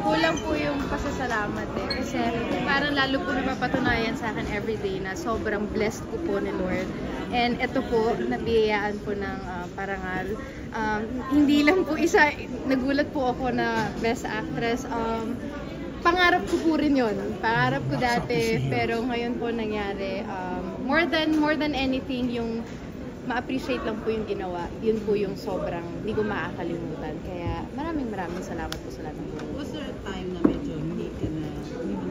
kulang po yung pasasalamat eh. Kasi parang lalo po napapatunayan sa akin everyday na sobrang blessed ko po ni Lord. And ito po, nabiyayaan po ng parangal. Hindi lang po isa, nagulat po ako na Best Actress. Pangarap ko po rin yun. Pangarap ko dati, pero ngayon po nangyari. More than anything, yung ma-appreciate lang po yung ginawa. Yun po yung sobrang hindi ko makakalimutan. Kaya maraming salamat po sa lahat ng buhay. Was there a time na medyo hindi mo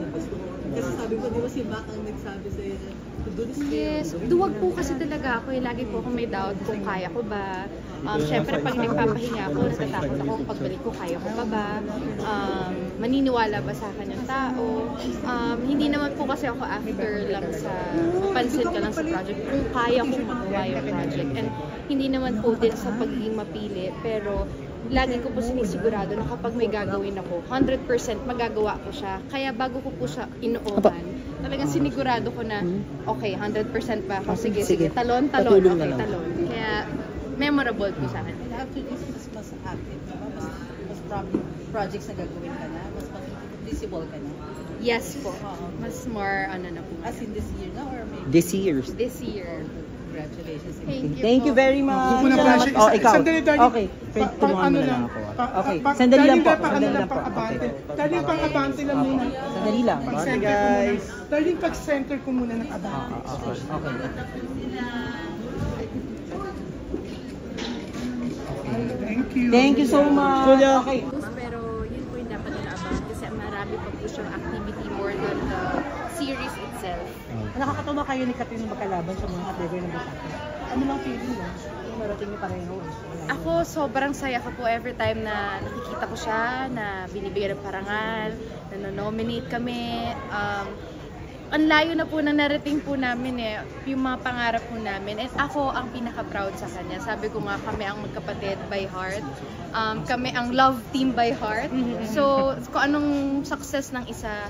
na gusto? Kasi sabi ko, di ba si Mac ang nagsabi sa'yo na to do this film? Yes, duwag po kasi talaga ako. Lagi po ako may doubt kung kaya ko ba. Siyempre, pag nagpapahinga ako, natatakot ako kung pagbalik ko, kaya ko pa ba? Maniniwala ba sa akin yung tao? Hindi naman po kasi ako after lang sa pansin ka lang sa project. Kung kaya kong magawa yung project. And hindi naman po din sa pagiging mapili. Pero lagi ko po sinisigurado na kapag may gagawin ako, 100% magagawa ko siya. Kaya bago ko po siya inoohan, talagang sinigurado ko na, okay, 100% ba ako? Sige. Talon, okay, talon. Kaya, memorable po sa akin. After this, mas active ka ba? Mas projects na gagawin ka na? Mas visible ka na? Yes po. Mas more, na po. As in this year na or maybe? This year. This year. Congratulations. Thank you very much. Ikaw. Okay. Tulungan mo na lang ako. Okay. Sandali lang po. Darling, pang-abante lang muna. Sandali lang. Bye guys. Darling, pag-center ko muna ng abante. Okay. Thank you so much. Okay. Pero yun po yung dapat nila-abang kasi marami pa po siyang activity more than the series itself. Nakakatawa kayo ni Catherine magkalaban sa mga category ng Best Actress. Ano lang feeling mo? Marating niyo pareho. Ako, sobrang saya ko po every time na nakikita ko siya, na binibigyan ng parangal, na nominate kami. Ang layo na po na narating po namin yung mga pangarap po namin. And ako ang pinaka-proud sa kanya. Sabi ko nga, kami ang magkapatid by heart. Kami ang love team by heart. So, kung anong success ng isa,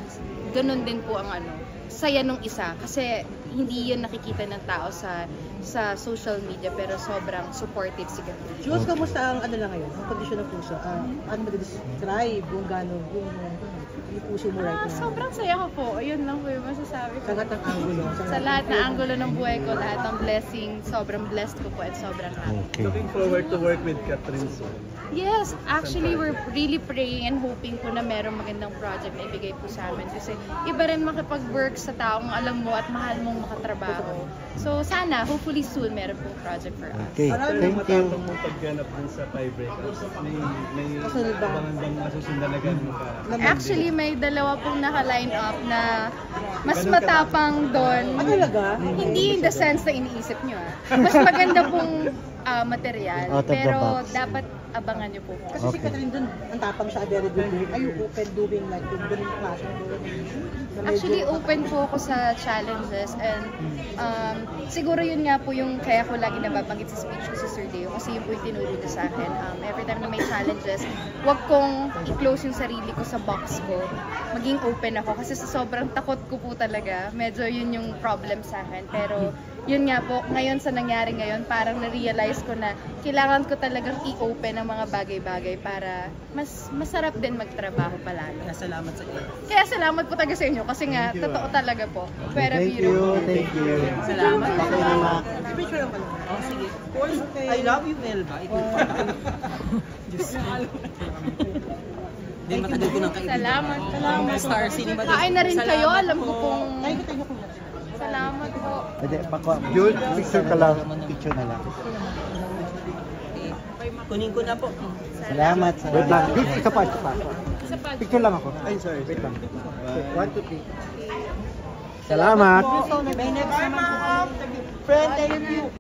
ganun din po ang saya nung isa. Kasi hindi yun nakikita ng tao sa social media, pero sobrang supportive si Catherine. Jules, kamusta ang lang ngayon? Ang kondisyon ng puso? Ano mag-describe kung gano'n yung puso mo right now? Sobrang saya ko po. Ayun lang po yung masasabi ko. Sa lahat ng angulo? Sa lahat ng angulo ng buhay ko, lahat ng blessing, sobrang blessed ko po at sobrang happy. Looking forward to work with Catherine soon. Yes, actually we're really praying and hoping po na merong magandang project na ibigay po sa amin. Kasi iba rin makipag-work sa taong alam mo at mahal mong makatrabaho. So sana, hopefully soon, meron pong project for us. Okay, thank you. Matapang mong pagganap dun sa tiebreakers. May abangan bang masusundan na gano'n ka? Actually, may dalawa pong naka-line up na mas matapang doon. Talaga? Hindi in the sense na iniisip nyo Mas maganda pong material. Pero dapat abangan nyo po. Kasi si Catherine dun, ang tapang siya, very good doing. Are you open doing like doing class? Actually, open po ako sa challenges and siguro yun nga po yung kaya ko lagi nababanggit sa speech ko sa Sir Deo kasi yun po yung tinuro niya sa akin. Every time na may challenges, wag kong i-close yung sarili ko sa box ko. Maging open ako kasi sa sobrang takot ko po talaga, medyo yun yung problem sa akin. Pero yun nga po, ngayon sa nangyari ngayon, parang na-realize ko na kailangan ko talagang i-open ang mga bagay-bagay para mas masarap din magtrabaho palalo. Salamat sa iyo. Kaya salamat po talaga sa inyo kasi nga, totoo talaga po. Pero Thank you. Salamat. Salamat. Picture lang pala. Oh, sige. I love you, Melba. Hindi matagal ko ng kaibigan. Salamat. Star Cinema. Kain na rin kayo, alam ko pong... Tayo po. Salamat po. Pwede, Jules, picture ka lang. Picture na lang. Kunin ko na po. Salamat. Wait lang. Isa pa. Picture lang ako. Ay, sorry. Wait lang. 1, 2, 3. Salamat. May next naman po. Friend, thank you.